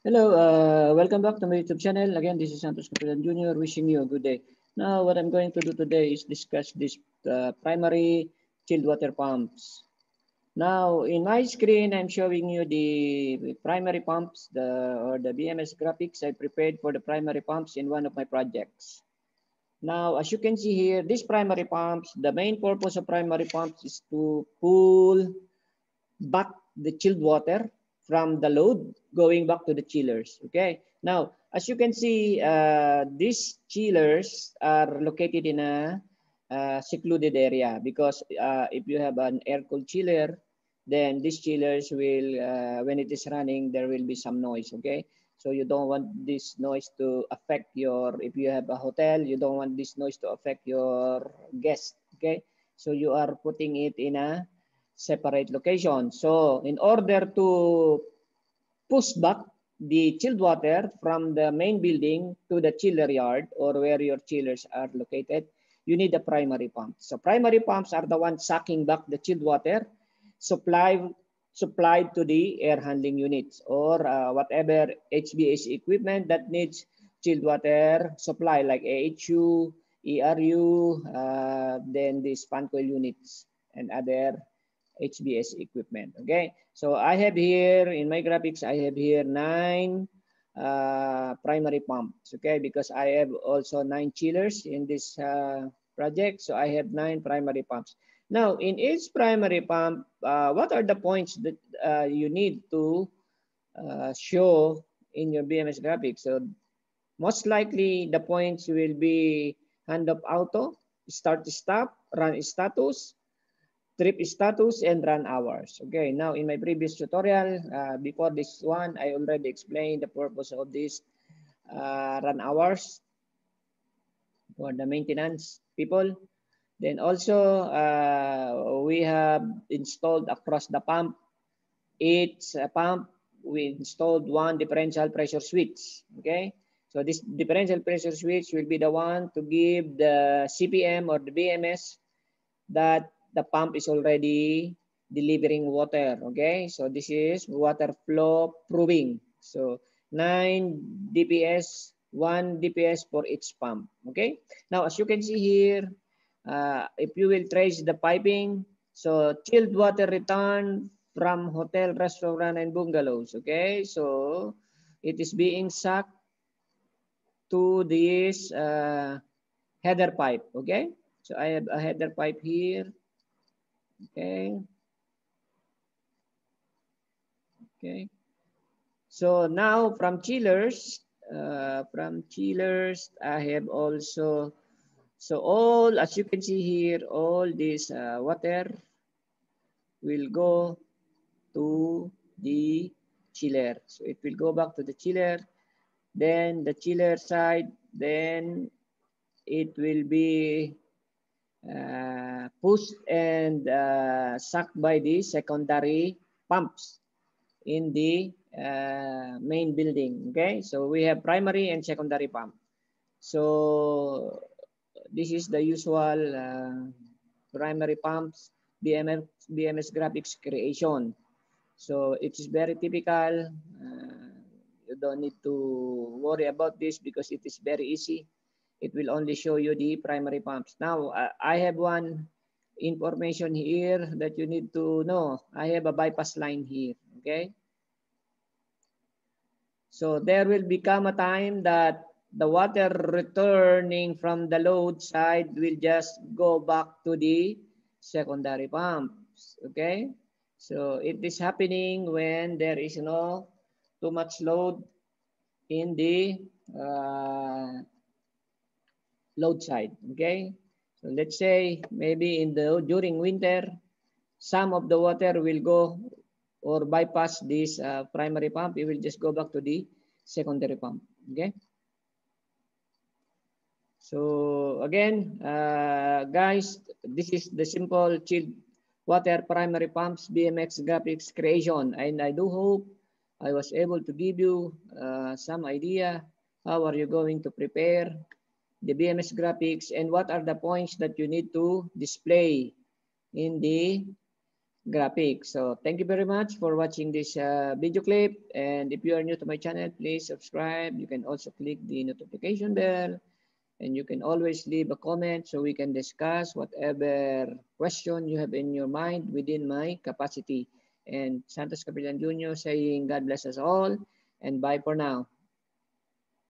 Hello, welcome back to my YouTube channel. Again, this is Santos Capitan Jr. wishing you a good day. Now, what I'm going to do today is discuss this primary chilled water pumps. Now, in my screen, I'm showing you the primary pumps, or the BMS graphics I prepared for the primary pumps in one of my projects. Now, as you can see here, these primary pumps, the main purpose of primary pumps is to pull back the chilled water from the load going back to the chillers. Okay. Now, as you can see, these chillers are located in a secluded area because if you have an air-cooled chiller, then these chillers will, when it is running, there will be some noise. Okay. So you don't want this noise to affect your, if you have a hotel, you don't want this noise to affect your guests. Okay. So you are putting it in a separate location. So in order to push back the chilled water from the main building to the chiller yard or where your chillers are located, you need a primary pump. So primary pumps are the ones sucking back the chilled water supplied to the air handling units or whatever HVAC equipment that needs chilled water supply like AHU, ERU, then the fan coil units and other HBS equipment. Okay, so I have here in my graphics, I have here 9 primary pumps. Okay, because I have also 9 chillers in this project, so I have 9 primary pumps. Now, in each primary pump, what are the points that you need to show in your BMS graphics? So most likely the points will be hand up auto, start stop, run status, trip status, and run hours. Okay, now in my previous tutorial, before this one, I already explained the purpose of this run hours for the maintenance people. Then also, we have installed across the pump, each pump, we installed one differential pressure switch. Okay, so this differential pressure switch will be the one to give the CPM or the BMS that the pump is already delivering water. Okay, so this is water flow proving. So 9 DPS, 1 DPS for each pump. Okay, now as you can see here, if you will trace the piping, so chilled water return from hotel, restaurant, and bungalows. Okay, so it is being sucked to this header pipe. Okay, so I have a header pipe here. Okay. Okay. So now from chillers, I have also, so all, as you can see here, all this water will go to the chiller. So it will go back to the chiller, then the chiller side, then it will be pushed and sucked by the secondary pumps in the main building. Okay, so we have primary and secondary pump. So this is the usual primary pumps BMS graphics creation. So it is very typical. You don't need to worry about this because it is very easy. It will only show you the primary pumps. Now I have one information here that you need to know. I have a bypass line here. Okay. So there will become a time that the water returning from the load side will just go back to the secondary pumps. Okay. So it is happening when there is no too much load in the load side. Okay. So let's say maybe during winter, some of the water will go or bypass this primary pump. It will just go back to the secondary pump. Okay. So again, guys, this is the simple chilled water primary pumps BMX graphics creation, and I do hope I was able to give you some idea how are you going to prepare the BMS graphics and what are the points that you need to display in the graphics. So thank you very much for watching this video clip. And if you are new to my channel, please subscribe. You can also click the notification bell. And you can always leave a comment so we can discuss whatever question you have in your mind within my capacity. And Santos Capillan Jr. saying God bless us all and bye for now.